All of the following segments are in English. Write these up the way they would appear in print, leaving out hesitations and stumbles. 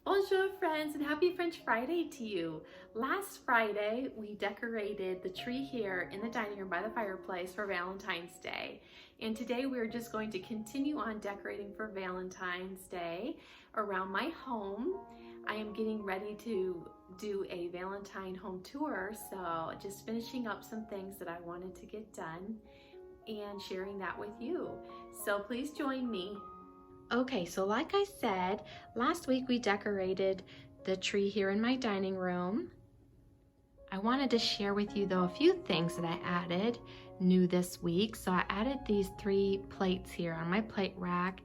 Bonjour friends and happy French Friday to you. Last Friday we decorated the tree here in the dining room by the fireplace for Valentine's Day. And today we're just going to continue on decorating for Valentine's Day around my home. I am getting ready to do a Valentine home tour, so just finishing up some things that I wanted to get done and sharing that with you. So please join me. Okay, so like I said, last week we decorated the tree here in my dining room. I wanted to share with you though a few things that I added new this week. So I added these 3 plates here on my plate rack,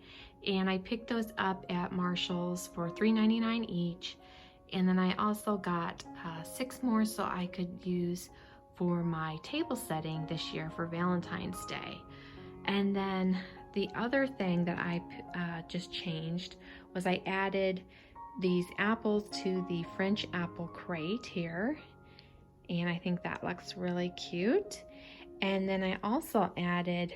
and I picked those up at Marshall's for $3.99 each. And then I also got 6 more so I could use for my table setting this year for Valentine's Day. And then the other thing that I just changed was I added these apples to the French apple crate here, and I think that looks really cute. And then I also added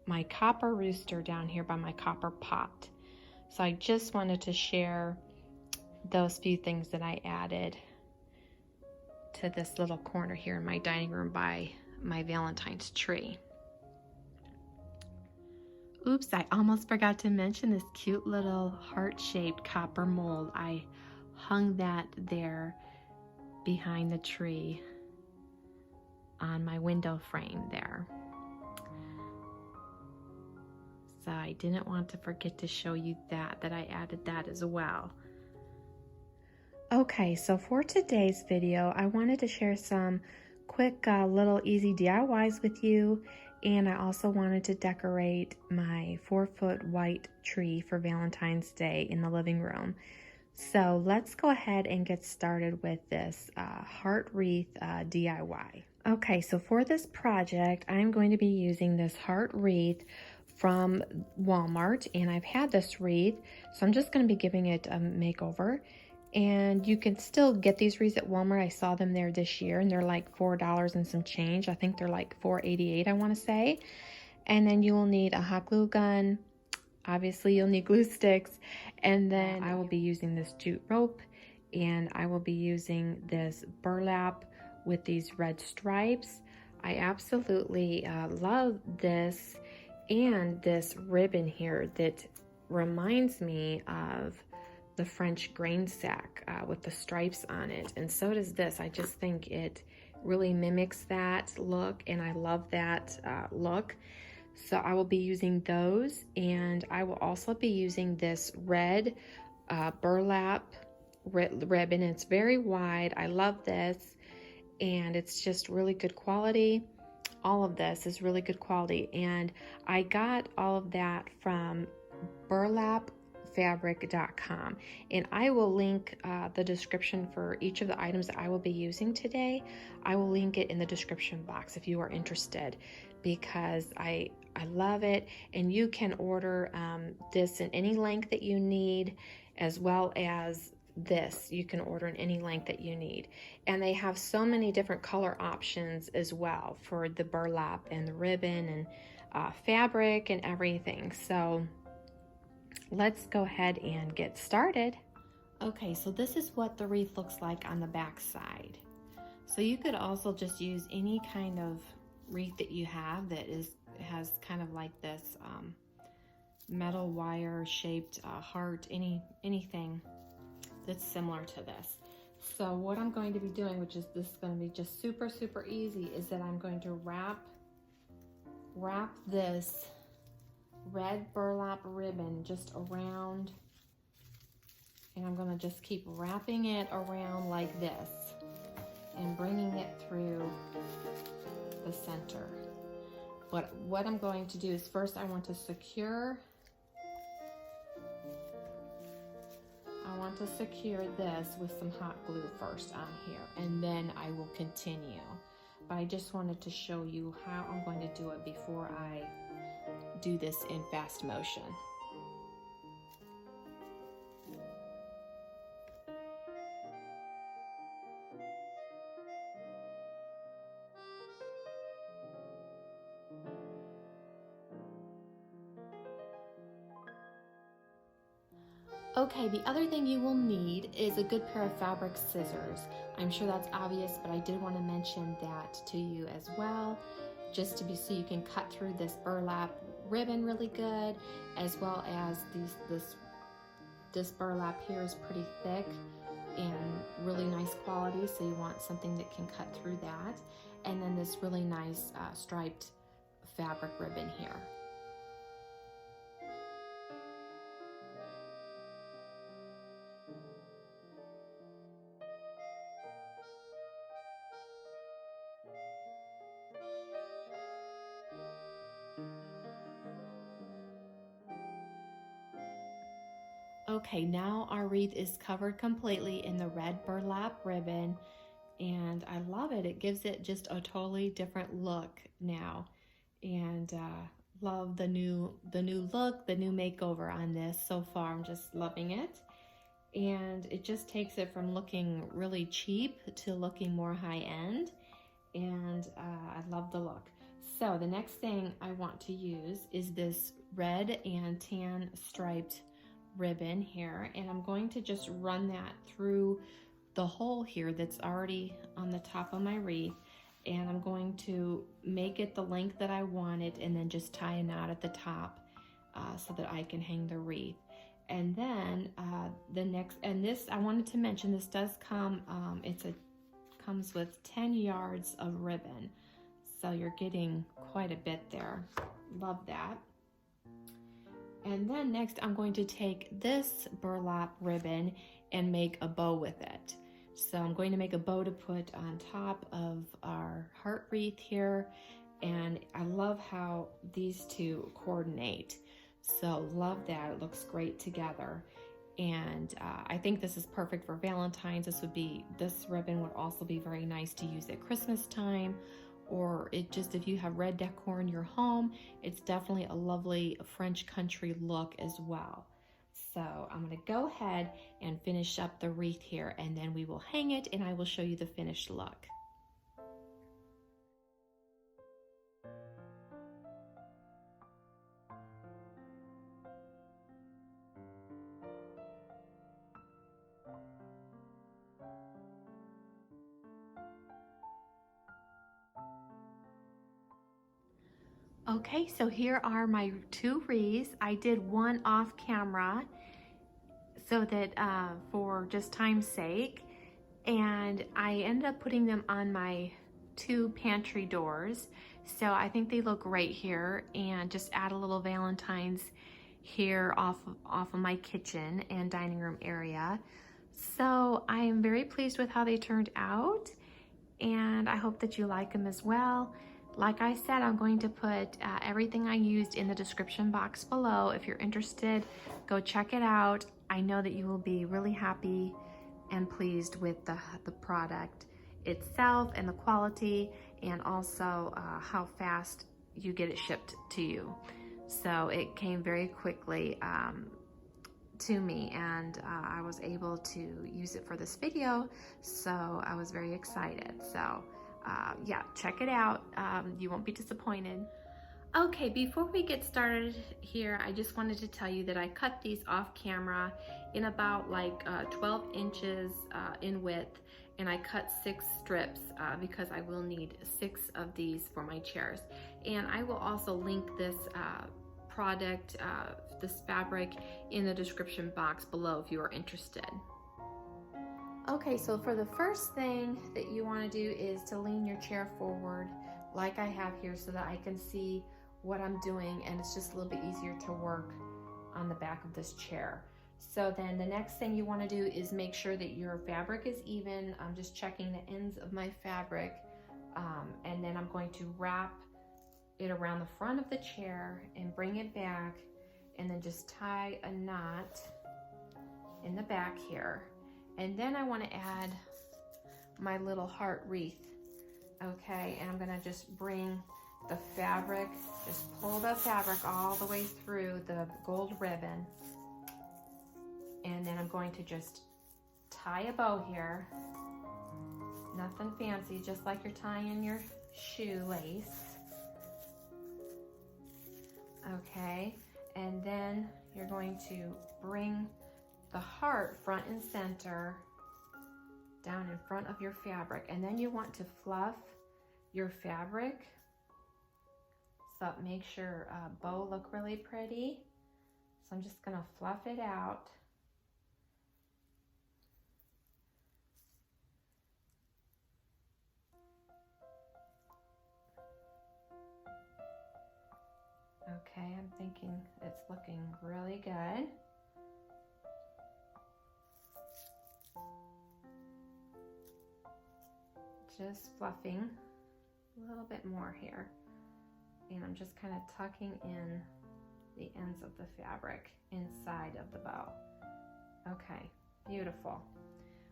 my copper rooster down here by my copper pot. So I just wanted to share those few things that I added to this little corner here in my dining room by my Valentine's tree. Oops, I almost forgot to mention this cute little heart-shaped copper mold. I hung that there behind the tree on my window frame there. So I didn't want to forget to show you that I added that as well. Okay, so for today's video, I wanted to share some quick little easy DIYs with you. And I also wanted to decorate my 4-foot white tree for Valentine's Day in the living room. So let's go ahead and get started with this heart wreath DIY. Okay, so for this project, I'm going to be using this heart wreath from Walmart, and I've had this wreath, so I'm just going to be giving it a makeover. And you can still get these wreaths at Walmart. I saw them there this year, and they're like $4 and some change. I think they're like $4.88, I want to say. And then you will need a hot glue gun. Obviously, you'll need glue sticks. And then I will be using this jute rope, and I will be using this burlap with these red stripes. I absolutely love this and this ribbon here that reminds me of the French grain sack with the stripes on it, and so does this. I just think it really mimics that look, and I love that look. So I will be using those, and I will also be using this red burlap ribbon. It's very wide. I love this, and it's just really good quality. All of this is really good quality, and I got all of that from burlapfabric.com, and I will link the description for each of the items that I will be using today. I will link it in the description box if you are interested, because I love it. And you can order this in any length that you need, as well as this you can order in any length that you need. And they have so many different color options as well for the burlap and the ribbon and fabric and everything. So let's go ahead and get started. Okay, so this is what the wreath looks like on the back side. So you could also just use any kind of wreath that you have that has kind of like this metal wire shaped heart, anything that's similar to this. So what I'm going to be doing, which is this is going to be just super easy, is that I'm going to wrap this red burlap ribbon just around, and I'm going to just keep wrapping it around like this and bringing it through the center. But what I'm going to do is first I want to secure this with some hot glue first on here, and then I will continue. But I just wanted to show you how I'm going to do it before I do this in fast motion. Okay, the other thing you will need is a good pair of fabric scissors. I'm sure that's obvious, but I did want to mention that to you as well, just to be so you can cut through this burlap ribbon really good, as well as this burlap here is pretty thick and really nice quality, so you want something that can cut through that. And then this really nice striped fabric ribbon here. Okay, now our wreath is covered completely in the red burlap ribbon, and I love it. It gives it just a totally different look now, and love the new look, the new makeover on this so far. I'm just loving it, and it just takes it from looking really cheap to looking more high-end, and I love the look. So the next thing I want to use is this red and tan striped ribbon here, and I'm going to just run that through the hole here that's already on the top of my wreath, and I'm going to make it the length that I want it, and then just tie a knot at the top so that I can hang the wreath. And then the next, and this I wanted to mention, this does come comes with 10 yards of ribbon, so you're getting quite a bit there. Love that. And then next I'm going to take this burlap ribbon and make a bow with it. So I'm going to make a bow to put on top of our heart wreath here, and I love how these two coordinate. So love that, it looks great together. And I think this is perfect for Valentine's. This ribbon would also be very nice to use at Christmas time, or if you have red decor in your home, it's definitely a lovely French country look as well. So I'm gonna go ahead and finish up the wreath here, and then we will hang it and I will show you the finished look. Okay, so here are my two wreaths. I did one off camera so that for just time's sake, and I ended up putting them on my two pantry doors. So I think they look great here, and just add a little Valentine's here off of my kitchen and dining room area. So I am very pleased with how they turned out, and I hope that you like them as well. Like I said, I'm going to put everything I used in the description box below. If you're interested, go check it out. I know that you will be really happy and pleased with the product itself and the quality, and also how fast you get it shipped to you. So it came very quickly to me, and I was able to use it for this video, so I was very excited. So yeah, check it out. You won't be disappointed. Okay, before we get started here, I just wanted to tell you that I cut these off camera in about like 12 inches in width, and I cut 6 strips because I will need 6 of these for my chairs. And I will also link this product, this fabric, in the description box below if you are interested. Okay, so for the first thing that you want to do is to lean your chair forward like I have here, so that I can see what I'm doing, and it's just a little bit easier to work on the back of this chair. So then the next thing you want to do is make sure that your fabric is even. I'm just checking the ends of my fabric, and then I'm going to wrap it around the front of the chair and bring it back, and then just tie a knot in the back here. And then I want to add my little heart wreath, okay? And I'm gonna just bring the fabric, just pull the fabric all the way through the gold ribbon. And then I'm going to just tie a bow here. Nothing fancy, just like you're tying your shoelace. Okay, and then you're going to bring the heart front and center down in front of your fabric, and then you want to fluff your fabric so it makes your bow look really pretty. So I'm just gonna fluff it out. Okay, I'm thinking it's looking really good. Just fluffing a little bit more here. And I'm just kind of tucking in the ends of the fabric inside of the bow. Okay, beautiful.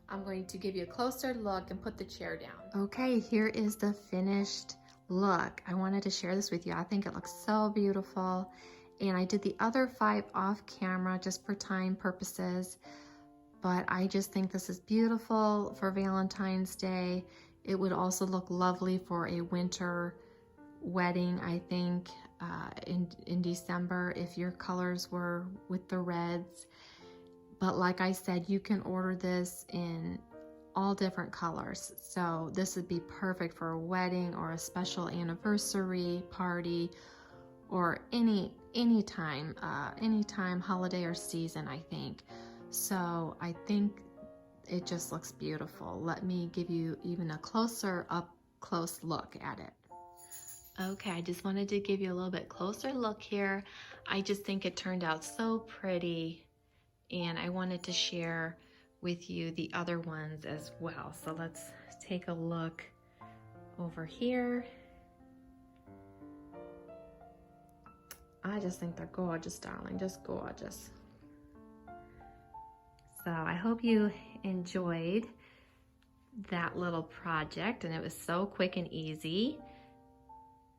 I'm going to give you a closer look and put the chair down. Okay, here is the finished look. I wanted to share this with you. I think it looks so beautiful. And I did the other 5 off camera just for time purposes. But I just think this is beautiful for Valentine's Day. It would also look lovely for a winter wedding, I think, in December if your colors were with the reds. But like I said, you can order this in all different colors. So this would be perfect for a wedding or a special anniversary party or any time holiday or season, I think. So I think it just looks beautiful. Let me give you even a up close look at it. Okay, I just wanted to give you a little bit closer look here. I just think it turned out so pretty, and I wanted to share with you the other ones as well. So let's take a look over here. I just think they're gorgeous, darling, just gorgeous. So I hope you enjoyed that little project, and it was so quick and easy.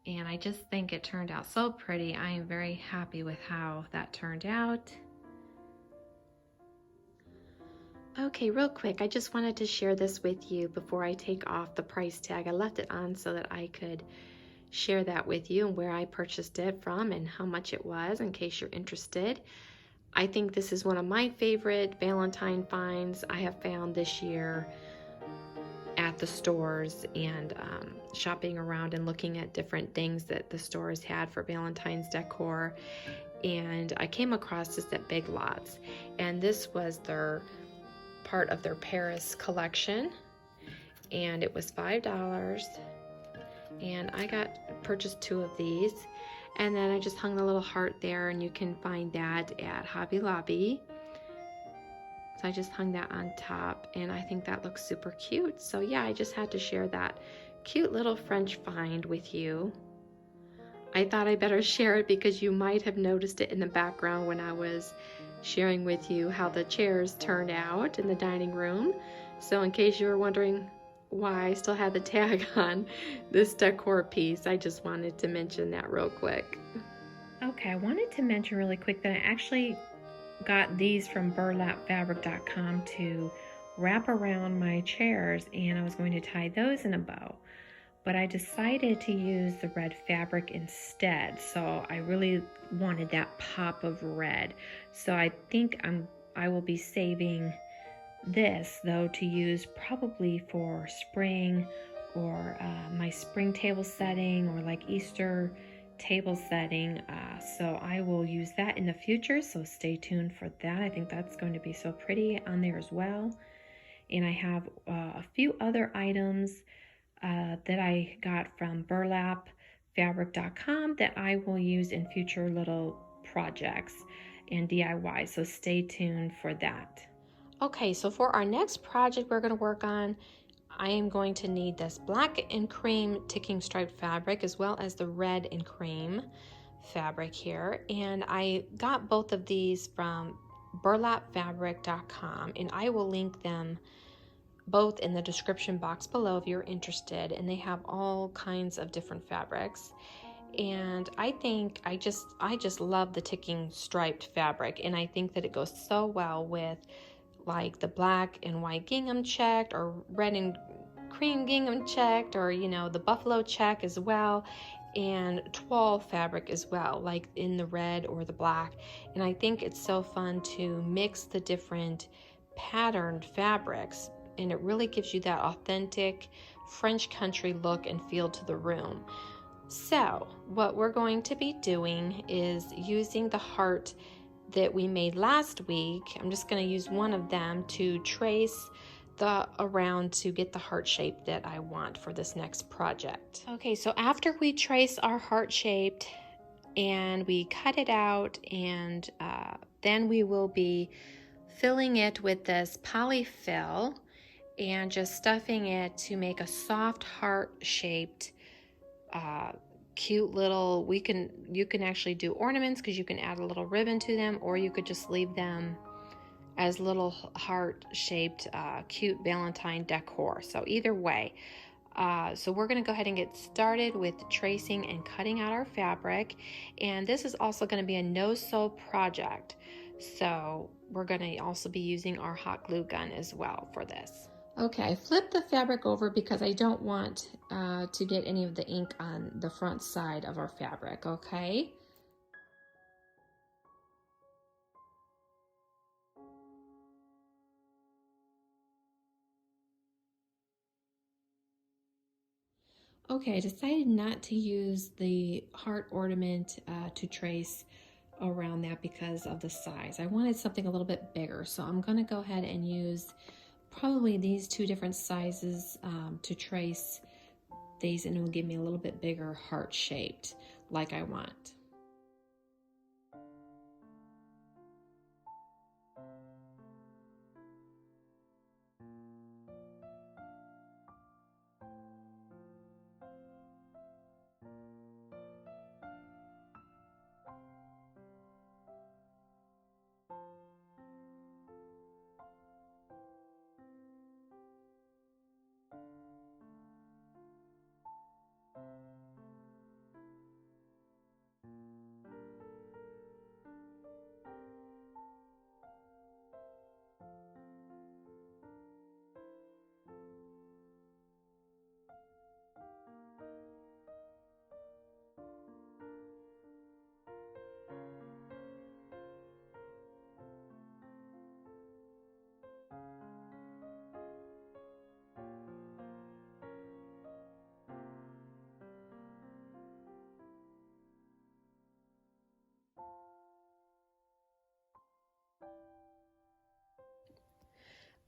And I just think it turned out so pretty. I am very happy with how that turned out. Okay, real quick, I just wanted to share this with you before I take off the price tag. I left it on so that I could share that with you and where I purchased it from and how much it was in case you're interested. I think this is one of my favorite Valentine finds I have found this year at the stores, and shopping around and looking at different things that the stores had for Valentine's decor. And I came across this at Big Lots, and this was their part of their Paris collection, and it was $5, and I purchased 2 of these, and then I just hung the little heart there, and you can find that at Hobby Lobby. So I just hung that on top, and I think that looks super cute. So yeah, I just had to share that cute little French find with you. I thought I better share it because you might have noticed it in the background when I was sharing with you how the chairs turned out in the dining room. So in case you were wondering why I still had the tag on this decor piece, I just wanted to mention that real quick. Okay, I wanted to mention really quick that I actually got these from burlapfabric.com to wrap around my chairs, and I was going to tie those in a bow, but I decided to use the red fabric instead. So I really wanted that pop of red. So I think I will be saving this though to use probably for spring or my spring table setting or like Easter table setting. So I will use that in the future, so stay tuned for that. I think that's going to be so pretty on there as well. And I have a few other items that I got from burlapfabric.com that I will use in future little projects and DIY, so stay tuned for that. Okay, so for our next project we're going to work on, I am going to need this black and cream ticking striped fabric as well as the red and cream fabric here. And I got both of these from burlapfabric.com, and I will link them both in the description box below if you're interested. And they have all kinds of different fabrics. And I think I just love the ticking striped fabric, and I think that it goes so well with like the black and white gingham checked or red and cream gingham checked, or you know, the buffalo check as well. and toile fabric as well, like in the red or the black. And I think it's so fun to mix the different patterned fabrics, and it really gives you that authentic French country look and feel to the room. So what we're going to be doing is using the heart that we made last week. I'm just going to use one of them to trace the around to get the heart shape that I want for this next project. Okay, so after we trace our heart shaped and we cut it out, and then we will be filling it with this polyfill and just stuffing it to make a soft heart shaped cute little, you can actually do ornaments because you can add a little ribbon to them, or you could just leave them as little heart-shaped cute Valentine decor. So either way, so we're going to go ahead and get started with tracing and cutting out our fabric. And this is also going to be a no-sew project, so we're going to also be using our hot glue gun as well for this. Okay, I flipped the fabric over because I don't want to get any of the ink on the front side of our fabric, okay? Okay, I decided not to use the heart ornament to trace around that because of the size. I wanted something a little bit bigger, so I'm going to go ahead and use probably these two different sizes to trace these, and it will give me a little bit bigger heart shaped like I want.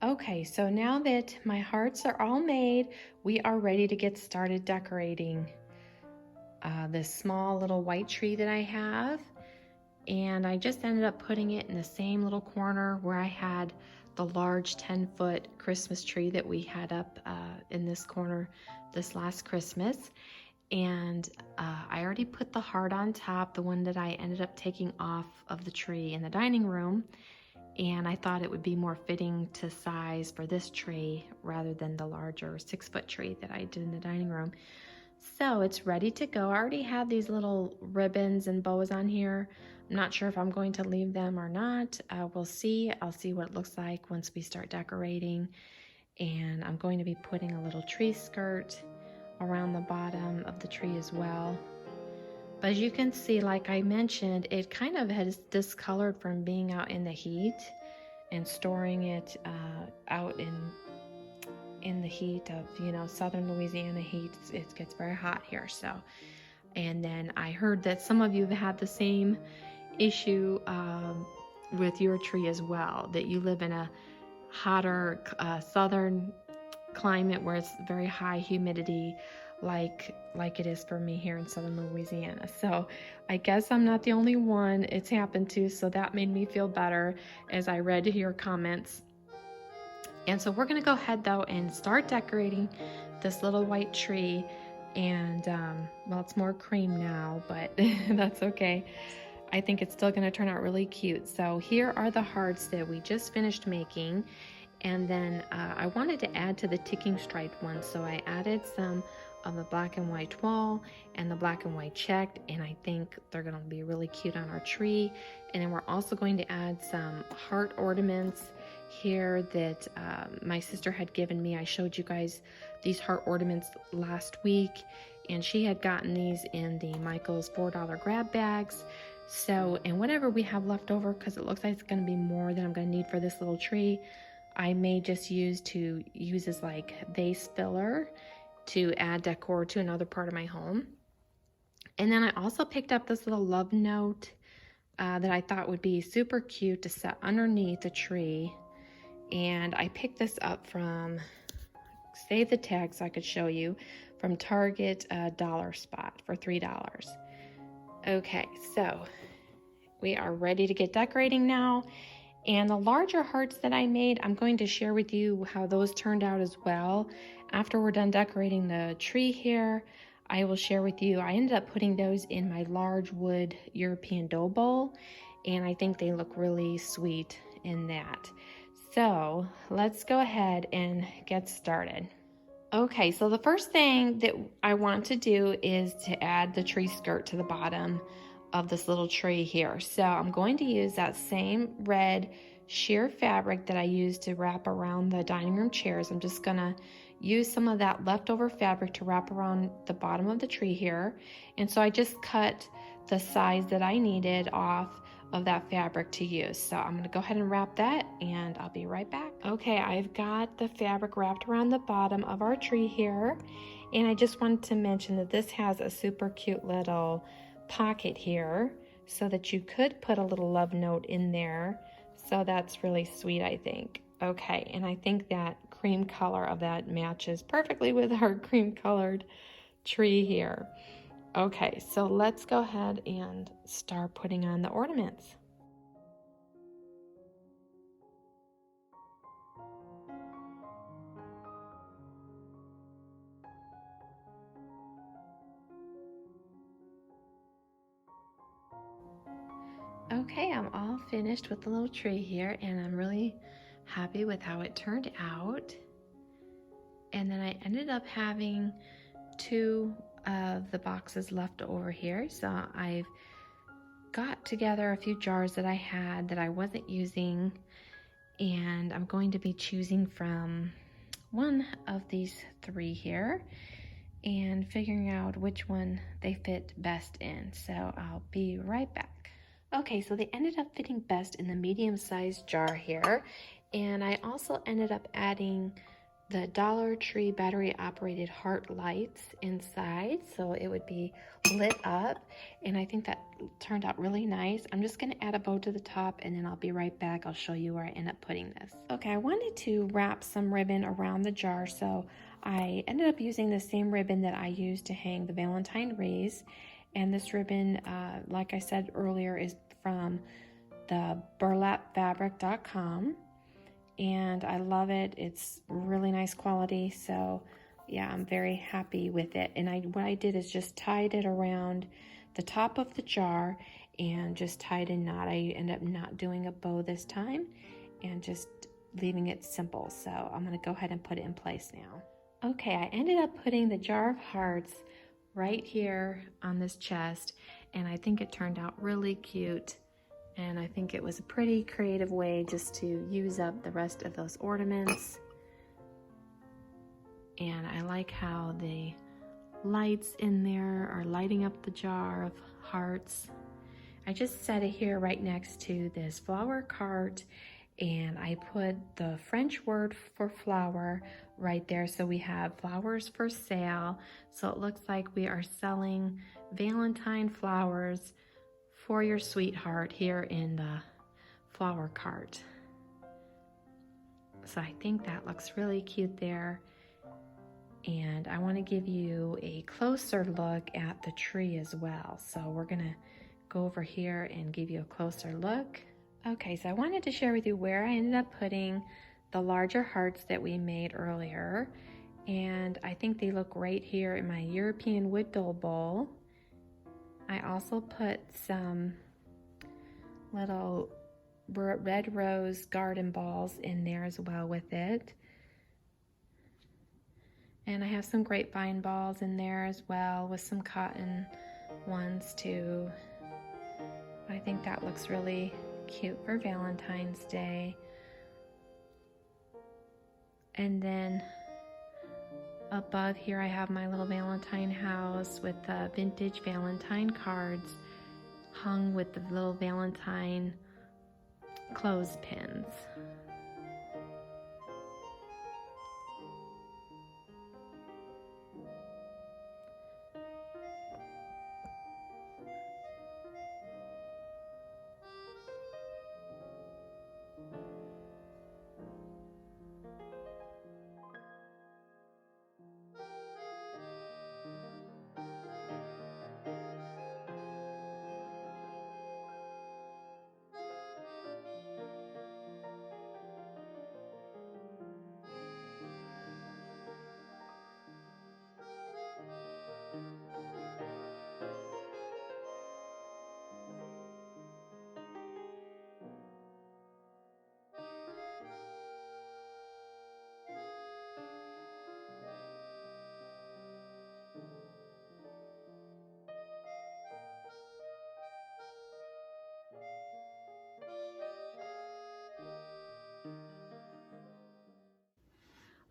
Okay, so now that my hearts are all made, we are ready to get started decorating this small little white tree that I have. And I just ended up putting it in the same little corner where I had the large 10-foot Christmas tree that we had up in this corner this last Christmas. And I already put the heart on top, the one that I ended up taking off of the tree in the dining room. And I thought it would be more fitting to size for this tree rather than the larger 6-foot tree that I did in the dining room. So it's ready to go. I already have these little ribbons and bows on here. I'm not sure if I'm going to leave them or not. We'll see. I'll see what it looks like once we start decorating. And I'm going to be putting a little tree skirt around the bottom of the tree as well. But as you can see, like I mentioned, it kind of has discolored from being out in the heat and storing it out in the heat of, southern Louisiana heat. It gets very hot here. So, and then I heard that some of you have had the same issue with your tree as well, that you live in a hotter southern climate where it's very high humidity, like it is for me here in southern Louisiana. So I guess I'm not the only one it's happened to, so that made me feel better as I read your comments. And so we're going to go ahead though and start decorating this little white tree. And well, it's more cream now, but that's okay. I think it's still going to turn out really cute. So here are the hearts that we just finished making. And then I wanted to add to the ticking striped one, so I added some of the black and white toile and the black and white checked, and I think they're going to be really cute on our tree. And then we're also going to add some heart ornaments here that my sister had given me. I showed you guys these heart ornaments last week, and she had gotten these in the Michael's $4 grab bags. So, and whatever we have left over, because it looks like it's going to be more than I'm going to need for this little tree, I may just use as like vase filler to add decor to another part of my home. And then I also picked up this little love note that I thought would be super cute to set underneath the tree. And I picked this up from, save the tag so I could show you, from Target Dollar Spot for $3. Okay, so we are ready to get decorating now. And the larger hearts that I made, I'm going to share with you how those turned out as well. After we're done decorating the tree here, I will share with you. I ended up putting those in my large wood European dough bowl, and I think they look really sweet in that. So let's go ahead and get started. Okay, so the first thing that I want to do is to add the tree skirt to the bottom of this little tree here. So I'm going to use that same red sheer fabric that I used to wrap around the dining room chairs. I'm just gonna use some of that leftover fabric to wrap around the bottom of the tree here. And so I just cut the size that I needed off of that fabric to use. So I'm gonna go ahead and wrap that, and I'll be right back. Okay, I've got the fabric wrapped around the bottom of our tree here. And I just wanted to mention that this has a super cute little pocket here so that you could put a little love note in there. So that's really sweet, I think. Okay, and I think that cream color of that matches perfectly with our cream colored tree here. Okay, so let's go ahead and start putting on the ornaments. Okay, I'm all finished with the little tree here, and I'm really happy with how it turned out. And then I ended up having 2 of the boxes left over here, so I've got together a few jars that I had that I wasn't using, and I'm going to be choosing from one of these 3 here and figuring out which one they fit best in. So I'll be right back. Okay, so they ended up fitting best in the medium-sized jar here, and I also ended up adding the Dollar Tree battery operated heart lights inside, so it would be lit up, and I think that turned out really nice. I'm just going to add a bow to the top, and then I'll be right back. I'll show you where I end up putting this. Okay, I wanted to wrap some ribbon around the jar, so I ended up using the same ribbon that I used to hang the Valentine wreaths. And this ribbon, like I said earlier, is from the burlapfabric.com. And I love it. It's really nice quality. So yeah, I'm very happy with it. And what I did is just tied it around the top of the jar and just tied a knot. I ended up not doing a bow this time and just leaving it simple. So I'm going to go ahead and put it in place now. Okay, I ended up putting the jar of hearts right here on this chest, and I think it turned out really cute, and I think it was a pretty creative way just to use up the rest of those ornaments. And I like how the lights in there are lighting up the jar of hearts. I just set it here right next to this flower cart, and I put the French word for flower right there. So we have flowers for sale. So it looks like we are selling Valentine flowers for your sweetheart here in the flower cart. So I think that looks really cute there. And I want to give you a closer look at the tree as well. So we're gonna go over here and give you a closer look. Okay, so I wanted to share with you where I ended up putting the larger hearts that we made earlier. And I think they look right here in my European wood dough bowl. I also put some little red rose garden balls in there as well with it. And I have some grapevine balls in there as well with some cotton ones too. I think that looks really cute for Valentine's Day. And then above here I have my little Valentine house with the vintage Valentine cards hung with the little Valentine clothespins.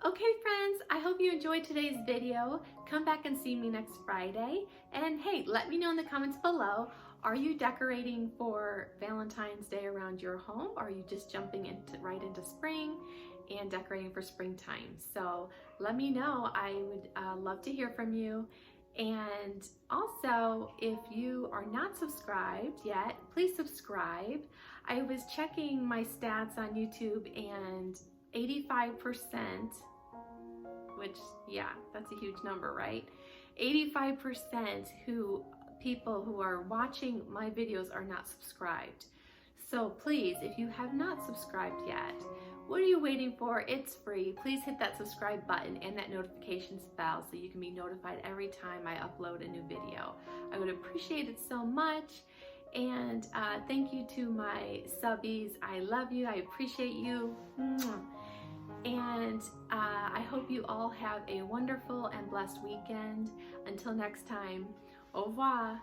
Okay friends, I hope you enjoyed today's video. Come back and see me next Friday. And hey, let me know in the comments below, are you decorating for Valentine's Day around your home? Or are you just jumping right into spring and decorating for springtime? So let me know. I would love to hear from you. And also, if you are not subscribed yet, please subscribe. I was checking my stats on YouTube and 85%, which, yeah, that's a huge number, right? 85% people who are watching my videos are not subscribed. So please, if you have not subscribed yet, what are you waiting for? It's free. Please hit that subscribe button and that notifications bell so you can be notified every time I upload a new video. I would appreciate it so much. And thank you to my subbies. I love you. I appreciate you. And I hope you all have a wonderful and blessed weekend. Until next time, au revoir.